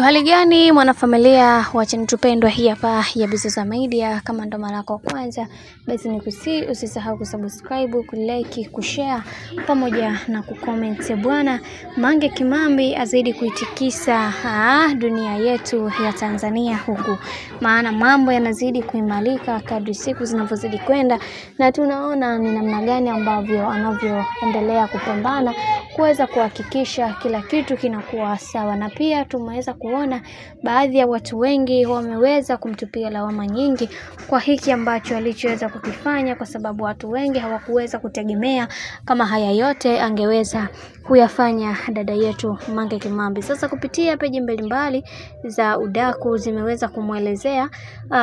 Hali gani mwanafamilia wa channel tupendwa hii hapa ya Bizoza Media. Kama ndo mara yako kwanza, basi usisahau kusubscribe, kulike, kushare pamoja na kucomment. Bwana Mange Kimambi azidi kuitikisa dunia yetu ya Tanzania huku, maana mambo yanazidi kuimarika kadri siku zinavyozidi kwenda, na tunaona ni namna gani ambavyo anavyoendelea kupambana kuweza kuhakikisha kila kitu kinakuwa sawa. Na pia tumeweza kuona baadhi ya watu wengi wameweza kumtupia lawama nyingi kwa hiki ambacho alichoweza kukifanya, kwa sababu watu wengi hawakuweza kutegemea kama haya yote angeweza kuyafanya dada yetu Mange Kimambi. Sasa kupitia peji mbalimbali za udaku zimeweza kumwelezea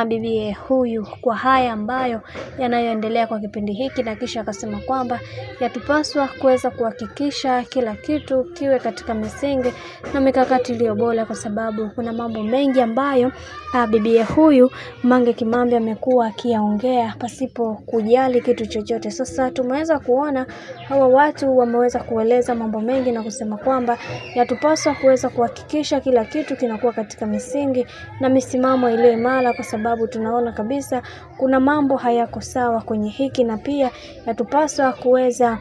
bibi huyu kwa haya ambayo yanayoendelea kwa kipindi hiki, na kisha akasema kwamba yatupaswa kuweza kuhakikisha kila kitu kiwe katika misingi na mikakati iliyo bora, kwa sababu kuna mambo mengi ambayo bibi huyu Mange Kimambi amekuwa akiyaongea pasipo kujali kitu chochote. Sasa tumeweza kuona hawa watu wameweza kueleza mambo mengi na kusema kwamba yatupaswa kuweza kuhakikisha kila kitu kinakuwa katika misingi na misimamo iliyo imara, kwa sababu tunaona kabisa kuna mambo hayako sawa kwenye hiki, na pia yatupaswa kuweza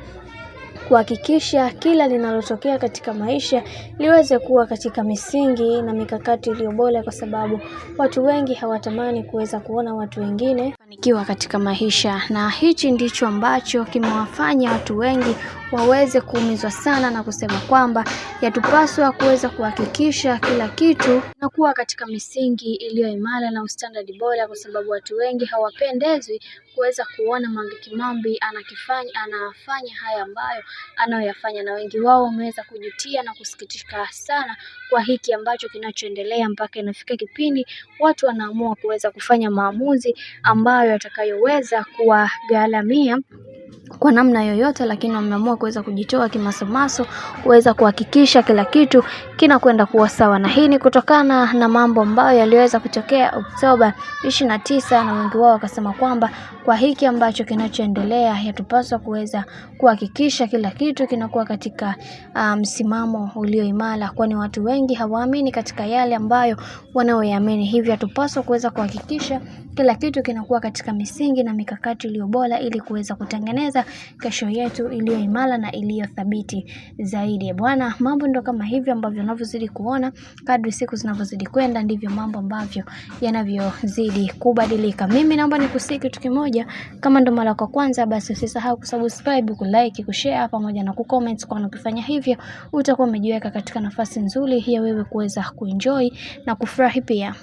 kuhakikisha kila linalotokea katika maisha liweze kuwa katika misingi na mikakati iliyo bora, kwa sababu watu wengi hawatamani kuweza kuona watu wengine fanikiwa katika maisha, na hichi ndicho ambacho kimewafanya watu wengi waweze kuumizwa sana na kusema kwamba yatupaswa kuweza kuhakikisha kila kitu na kuwa katika misingi iliyo imara na standard bora, kwa sababu watu wengi hawapendezwi kuweza kuona Mange Kimambi anafanya haya ambayo anayoyafanya, na wengi wao wameweza kujutia na kusikitika sana kwa hiki ambacho kinachoendelea, mpaka inafika kipindi watu wanaamua kuweza kufanya maamuzi ambayo yatakayoweza kuwagharamia kwa namna yoyote, lakini wameamua kuweza kujitoa kimasomaso kuweza kuhakikisha kila kitu kinakwenda kuwa sawa. Na hii ni kutokana na mambo ambayo yaliweza kutokea Oktoba 29, na wengi wao wakasema kwamba kwa hiki ambacho kinachoendelea yatupaswa kuweza kuhakikisha kila kitu kinakuwa katika msimamo ulio imara, kwani watu wengi hawaamini katika yale ambayo wanaoyaamini. Hivyo yatupaswa kuweza kuhakikisha kila kitu kinakuwa katika misingi na mikakati iliyo bora, ili kuweza kutengeneza kesho yetu iliyo imara na iliyo thabiti zaidi. Bwana, mambo ndo kama hivyo ambavyo unavyozidi kuona kadri siku zinavyozidi kwenda, ndivyo mambo ambavyo yanavyozidi kubadilika. Mimi naomba nikusii kitu kimoja, kama ndo mara kwa kwanza, basi usisahau kusubscribe, kulike, kushare pamoja na kucomment, kwa ukifanya hivyo utakuwa umejiweka katika nafasi nzuri ya wewe kuweza kuenjoy na kufurahi pia.